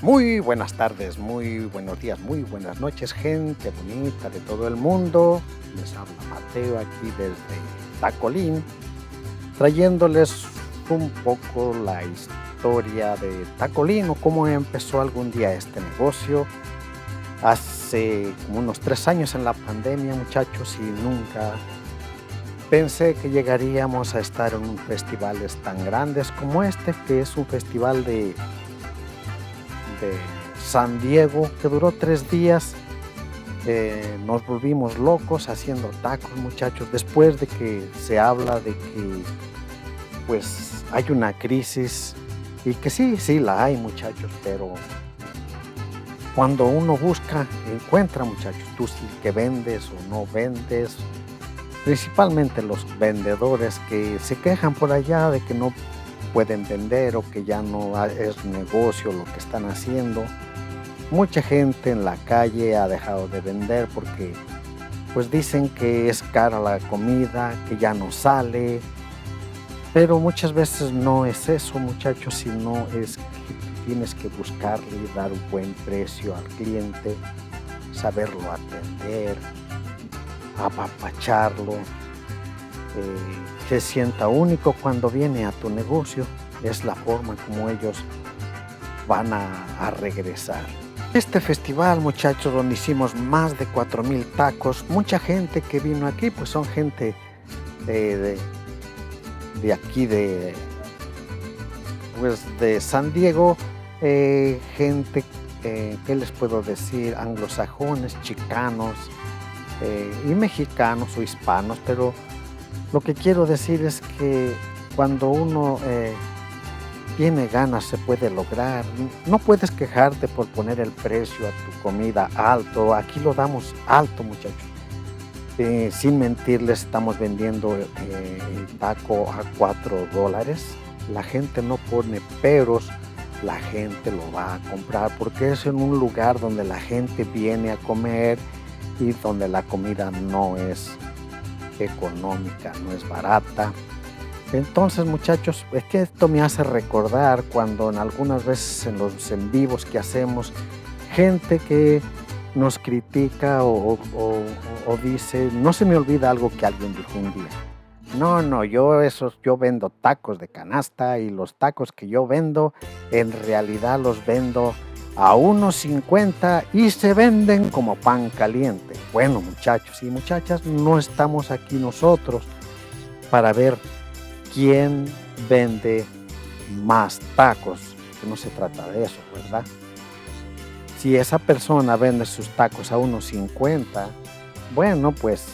Muy buenas tardes, muy buenos días, muy buenas noches, gente bonita de todo el mundo. Les habla Mateo aquí desde Tacolín, trayéndoles un poco la historia de Tacolín o cómo empezó algún día este negocio. Hace como unos 3 años en la pandemia, muchachos, y nunca pensé que llegaríamos a estar en un festivales tan grandes como este, que es un festival de San Diego, que duró 3 días. Nos volvimos locos haciendo tacos, muchachos, después de que se habla de que pues hay una crisis y que sí la hay, muchachos, pero cuando uno busca, encuentra, muchachos. Tú sí que vendes o no vendes, principalmente los vendedores que se quejan por allá de que no pueden vender o que ya no es negocio lo que están haciendo. Mucha gente en la calle ha dejado de vender porque pues dicen que es cara la comida, que ya no sale, pero muchas veces no es eso, muchachos, sino es que tú tienes que buscarle y dar un buen precio al cliente, saberlo atender, apapacharlo, se sienta único cuando viene a tu negocio. Es la forma como ellos van a regresar. Este festival, muchachos, donde hicimos más de 4,000 tacos, mucha gente que vino aquí, pues son gente de, de- de aquí, de San Diego, gente, ¿qué les puedo decir? Anglosajones, chicanos, y mexicanos o hispanos, pero lo que quiero decir es que cuando uno tiene ganas se puede lograr. No puedes quejarte por poner el precio a tu comida alto. Aquí lo damos alto, muchachos. Sin mentirles, estamos vendiendo el taco a $4. La gente no pone peros, la gente lo va a comprar porque es en un lugar donde la gente viene a comer y donde la comida no es económica, no es barata. Entonces, muchachos, es que esto me hace recordar cuando en algunas veces en los en vivos que hacemos, gente que nos critica o dice, no se me olvida algo que alguien dijo un día. No, yo vendo tacos de canasta y los tacos que yo vendo, en realidad los vendo a 1.50 y se venden como pan caliente. Bueno, muchachos y muchachas, no estamos aquí nosotros para ver quién vende más tacos, que no se trata de eso, ¿verdad? Si esa persona vende sus tacos a 1.50, bueno, pues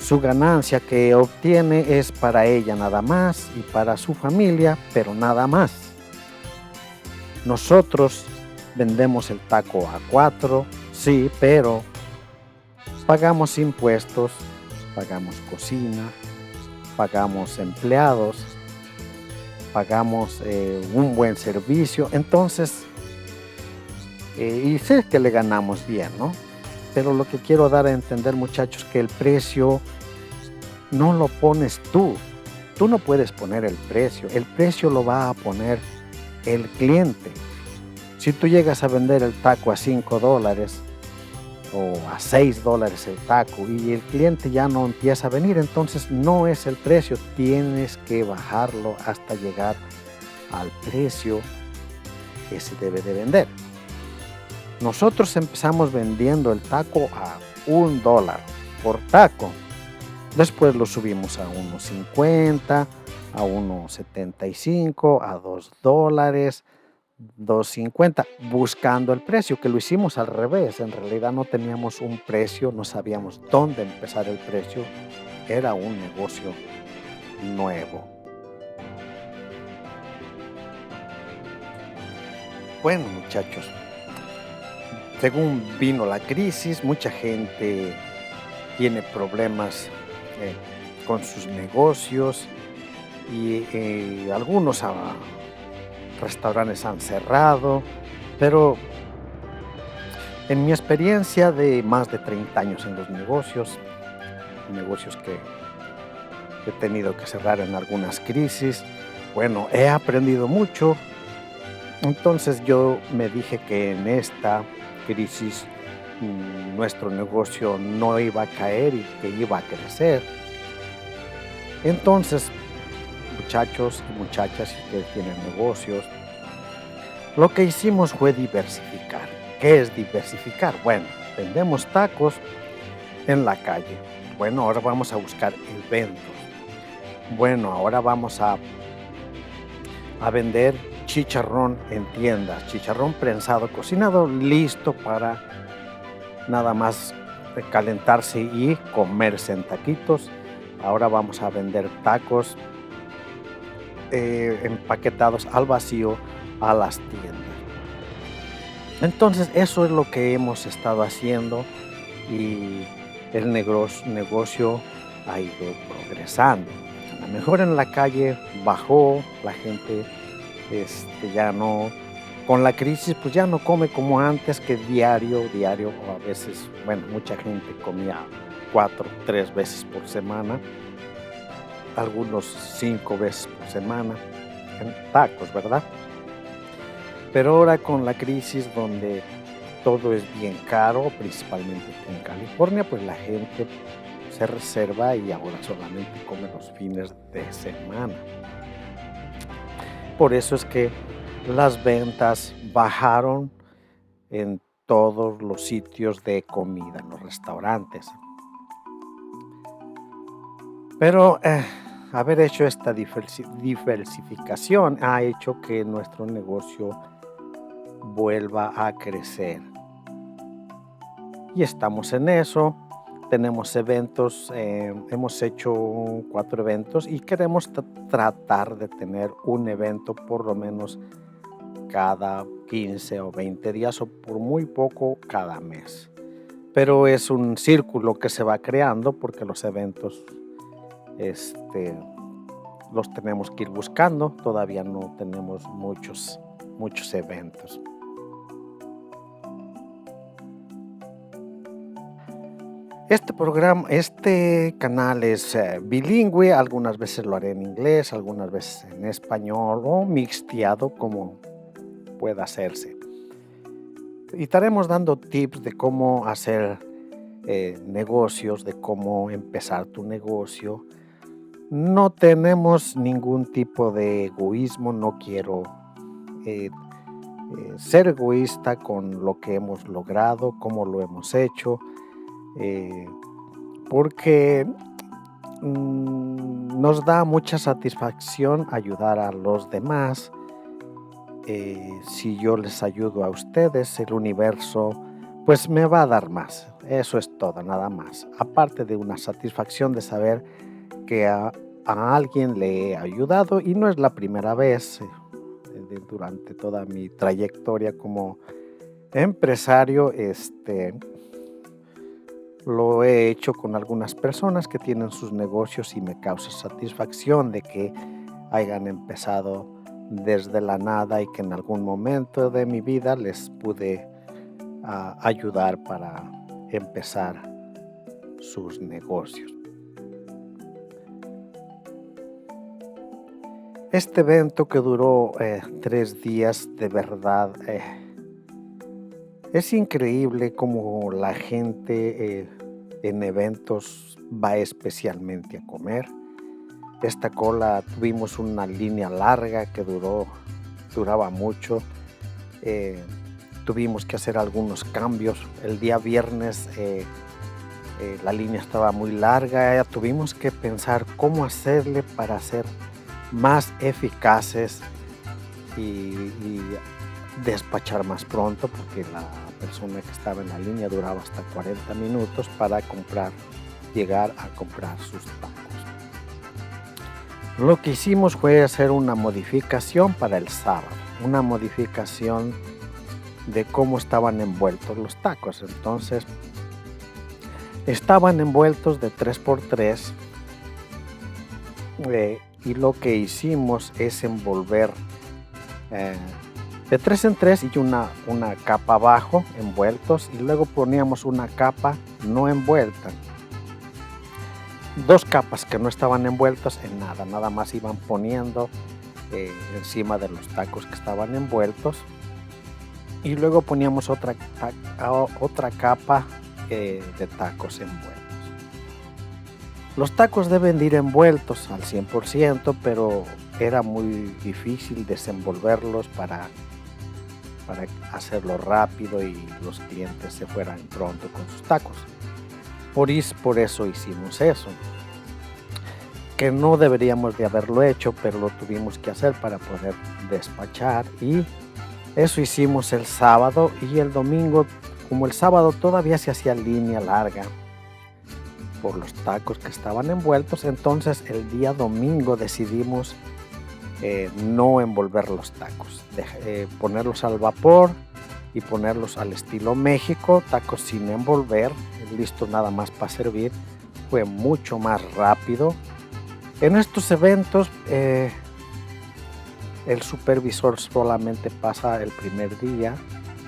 su ganancia que obtiene es para ella nada más y para su familia, pero nada más. Nosotros vendemos el taco a 4, sí, pero pagamos impuestos, pagamos cocina, pagamos empleados, pagamos un buen servicio, entonces, y sé que le ganamos bien, ¿no? Pero lo que quiero dar a entender, muchachos, que el precio no lo pones tú no puedes poner el precio lo va a poner el cliente. Si tú llegas a vender el taco a $5 o a $6 el taco y el cliente ya no empieza a venir, entonces no es el precio, tienes que bajarlo hasta llegar al precio que se debe de vender. Nosotros empezamos vendiendo el taco a $1 por taco, después lo subimos a 1.50, a 1.75, a $2, 2.50, buscando el precio, que lo hicimos al revés. En realidad no teníamos un precio, no sabíamos dónde empezar el precio, era un negocio nuevo. Bueno, muchachos, según vino la crisis, mucha gente tiene problemas eh, con sus negocios y algunos restaurantes han cerrado, pero en mi experiencia de más de 30 años en los negocios que he tenido que cerrar en algunas crisis, bueno, he aprendido mucho Entonces yo me dije que en esta crisis nuestro negocio no iba a caer y que iba a crecer. Entonces, muchachos y muchachas, si ustedes tienen negocios, lo que hicimos fue diversificar. ¿Qué es diversificar? Bueno, vendemos tacos en la calle. Bueno, ahora vamos a buscar eventos. Bueno, ahora vamos a vender chicharrón en tiendas, chicharrón prensado, cocinado, listo para nada más calentarse y comerse en taquitos. Ahora vamos a vender tacos empaquetados al vacío a las tiendas. Entonces eso es lo que hemos estado haciendo y el negocio ha ido progresando. A lo mejor en la calle bajó, la gente ya no, con la crisis pues ya no come como antes, que diario, o a veces, bueno, mucha gente comía 4, 3 veces por semana, algunos 5 veces por semana, en tacos, ¿verdad? Pero ahora con la crisis donde todo es bien caro, principalmente en California, pues la gente se reserva y ahora solamente come los fines de semana. Por eso es que las ventas bajaron en todos los sitios de comida, en los restaurantes. Pero haber hecho esta diversificación ha hecho que nuestro negocio vuelva a crecer. Y estamos en eso. Tenemos eventos, hemos hecho 4 eventos y queremos tratar de tener un evento por lo menos cada 15 o 20 días o por muy poco cada mes. Pero es un círculo que se va creando porque los eventos los tenemos que ir buscando. Todavía no tenemos muchos eventos. Este canal es bilingüe, algunas veces lo haré en inglés, algunas veces en español o mixteado como pueda hacerse. Y estaremos dando tips de cómo hacer negocios, de cómo empezar tu negocio. No tenemos ningún tipo de egoísmo, no quiero ser egoísta con lo que hemos logrado, cómo lo hemos hecho. Porque nos da mucha satisfacción ayudar a los demás. Si yo les ayudo a ustedes, el universo pues me va a dar más. Eso es todo, nada más. Aparte de una satisfacción de saber que a alguien le he ayudado, y no es la primera vez durante toda mi trayectoria como empresario, lo he hecho con algunas personas que tienen sus negocios y me causa satisfacción de que hayan empezado desde la nada y que en algún momento de mi vida les pude ayudar para empezar sus negocios. Este evento que duró 3 días, de verdad, es increíble cómo la gente en eventos va especialmente a comer. Esta cola, tuvimos una línea larga que duraba mucho. Tuvimos que hacer algunos cambios. El día viernes la línea estaba muy larga. Tuvimos que pensar cómo hacerle para ser más eficaces y despachar más pronto, porque la persona que estaba en la línea duraba hasta 40 minutos para llegar a comprar sus tacos. Lo que hicimos fue hacer una modificación para el sábado, una modificación de cómo estaban envueltos los tacos. Entonces, estaban envueltos de 3x3 y lo que hicimos es envolver de 3 en 3 y una capa abajo envueltos, y luego poníamos una capa no envuelta, 2 capas que no estaban envueltas en nada más iban poniendo encima de los tacos que estaban envueltos, y luego poníamos otra capa de tacos envueltos. Los tacos deben de ir envueltos al 100%, pero era muy difícil desenvolverlos para hacerlo rápido y los clientes se fueran pronto con sus tacos. Por eso hicimos eso, que no deberíamos de haberlo hecho, pero lo tuvimos que hacer para poder despachar, y eso hicimos el sábado. Y el domingo, como el sábado todavía se hacía línea larga por los tacos que estaban envueltos, entonces el día domingo decidimos no envolver los tacos, ponerlos al vapor y ponerlos al estilo México, tacos sin envolver, listo nada más para servir. Fue mucho más rápido. En estos eventos el supervisor solamente pasa el primer día,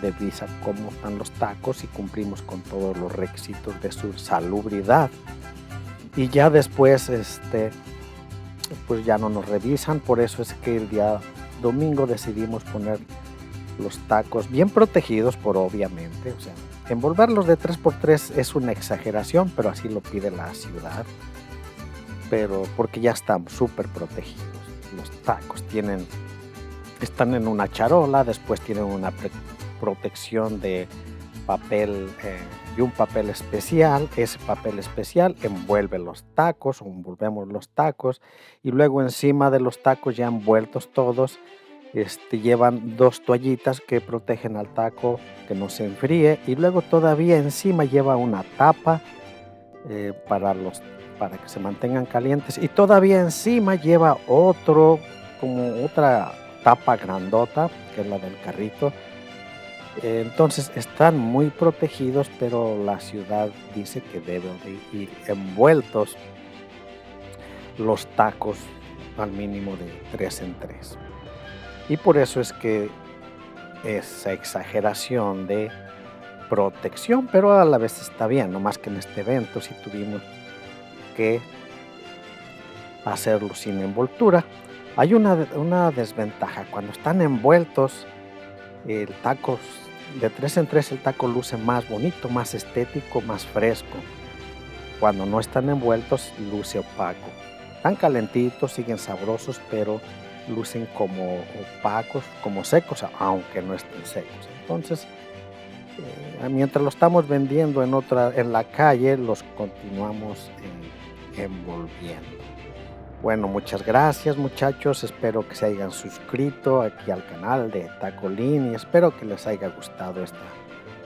revisa cómo están los tacos y cumplimos con todos los requisitos de su salubridad, y ya después pues ya no nos revisan. Por eso es que el día domingo decidimos poner los tacos bien protegidos, obviamente, o sea, envolverlos de 3x3 es una exageración, pero así lo pide la ciudad, pero porque ya están súper protegidos. Los tacos están en una charola, después tienen una protección de papel, y un papel especial. Ese papel especial envuelve los tacos, o envolvemos los tacos, y luego encima de los tacos ya envueltos todos, llevan 2 toallitas que protegen al taco que no se enfríe, y luego todavía encima lleva una tapa para que se mantengan calientes, y todavía encima lleva otra tapa grandota, que es la del carrito. Entonces están muy protegidos, pero la ciudad dice que deben de ir envueltos los tacos al mínimo de 3 en 3. Y por eso es que esa exageración de protección, pero a la vez está bien, nomás que en este evento sí tuvimos que hacerlo sin envoltura. Hay una desventaja: cuando están envueltos, el taco de 3 en 3, el taco luce más bonito, más estético, más fresco. Cuando no están envueltos, luce opaco. Están calentitos, siguen sabrosos, pero lucen como opacos, como secos, aunque no estén secos. Entonces, mientras lo estamos vendiendo en la calle, los continuamos envolviendo. Bueno, muchas gracias, muchachos. Espero que se hayan suscrito aquí al canal de Tacolín, y espero que les haya gustado esta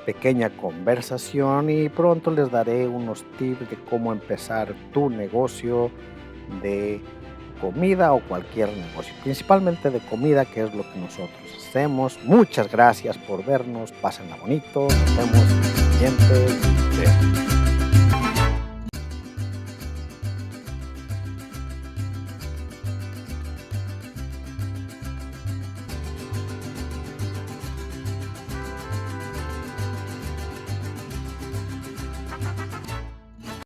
pequeña conversación, y pronto les daré unos tips de cómo empezar tu negocio de comida, o cualquier negocio, principalmente de comida, que es lo que nosotros hacemos. Muchas gracias por vernos, pásenla bonito, nos vemos en el siguiente video.